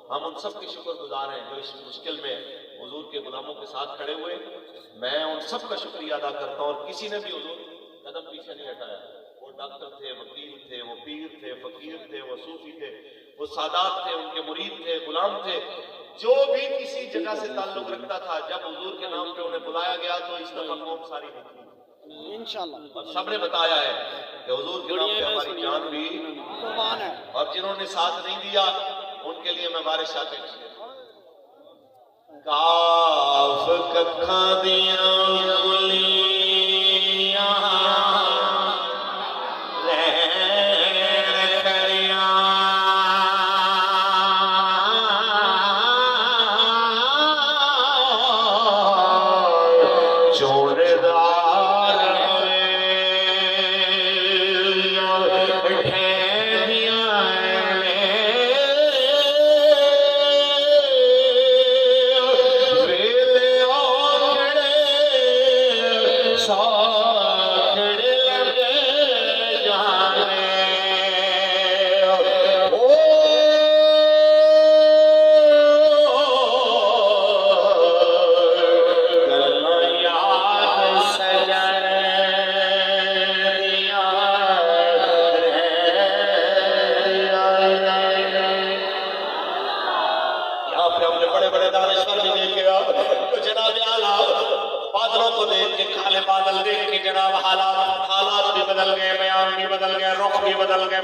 ہم ان سب کے شکر گزار ہیں جو اس مشکل میں حضور کے غلاموں کے ساتھ کھڑے ہوئے. میں ان سب کا شکریہ ادا کرتا ہوں، اور کسی نے بھی حضور قدم پیچھے نہیں ہٹایا. وہ ڈاکٹر تھے، وکیل تھے، وہ پیر تھے، فقیر تھے، وہ صوفی تھے، وہ سادات تھے، ان کے مرید تھے، غلام تھے، جو بھی کسی جگہ سے تعلق رکھتا تھا، جب حضور کے نام پہ انہیں بلایا گیا تو اس دفعہ قوم ساری نکلی. انشاءاللہ. اور سب نے بتایا ہے کہ حضور کے نام پہ ہماری جان بھی قربان ہے. اور جنہوں نے ساتھ نہیں دیا ان کے لیے میں بارش آتے ہیں. کاف ککھاں دیاں گلیاں رین کریاں چوردار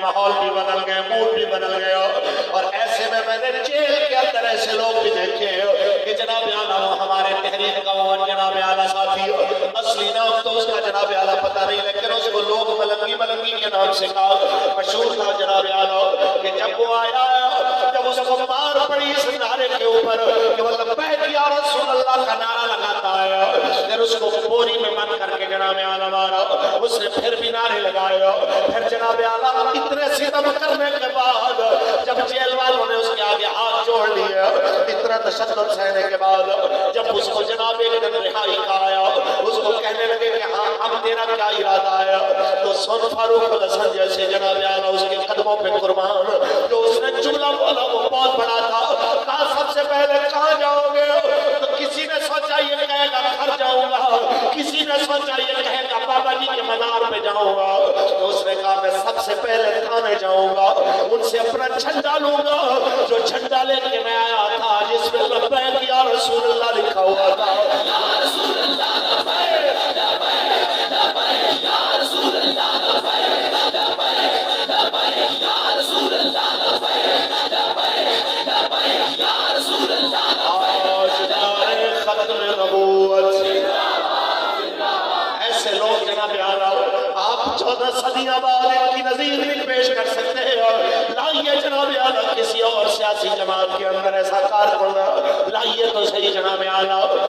ماحول بھی بدل گئے، موڈ بھی بدل گئے. اور ایسے میں نے جیل کے اندر ایسے لوگ بھی دیکھے کہ جناب اعلیٰ وہ ہمارے تحریک کا وہ جناب اعلیٰ ساتھی اصلی نام تو اس کا جناب اعلیٰ پتہ نہیں، لیکن اس کو لوگ ملنگی ملنگی کے نام سے کہا مشہور تھا جناب اعلیٰ. کہ جب وہ آیا، جب اس کو مار پڑی اس نعرے کے اوپر کہ وہ لبیک یا رسول اللہ کا نعرہ لگاتا ہے، پھر اس کو بوری میں بند کر کے جناب اعلیٰ مارا. اس نے پھر بھی نعرے لگائے. پھر جناب اعلیٰ اتنے ستم کرنے کے بعد جب جیل والوں نے اس کے آگے ہاتھ جوڑ لیے، اتنا تشدد سہنے کے بعد جب اس کو جناب ایک دن رہائی کا آیا، اس کو کہنے لگے کہ ہاں اب تیرا کیا ارادہ ہے؟ تو سن فاروق الحسن جیسے جناب اعلیٰ اس کے قدموں پہ قربان، جو اس نے جملہ بولا وہ بہت بڑا تھا. کہا سب سے پہلے کہاں جاؤ گے؟ تو کسی نے سوچا یہ کہے گا گھر جاؤں گا، کسی نے سوچا یہ کہے گا بابا جی کے مزار پہ جاؤں گا. تو اس نے کہا میں سب سے پہلے تھانے جاؤں گا، ان سے اپنا جھنڈا لوں گا، جو جھنڈا لے کے میں آیا تھا جس میں لبیک یا رسول اللہ لکھا ہوا تھا. یا رسول اللہ لبیک لبیک لبیک یا رسول اللہ لبیک لبیک لبیک یا رسول اللہ لبیک لبیک لبیک یا رسول اللہ. آج دار ختم نبوت ایسے لوگ جناب اعلیٰ آپ 14 صدیاں بعد ان کی نظیر نہیں پیش کر سکتے ہیں. لائیے جناب اعلیٰ کسی اور سیاسی جماعت کے اندر ایسا کارکن، لائیے تو صحیح جناب اعلیٰ.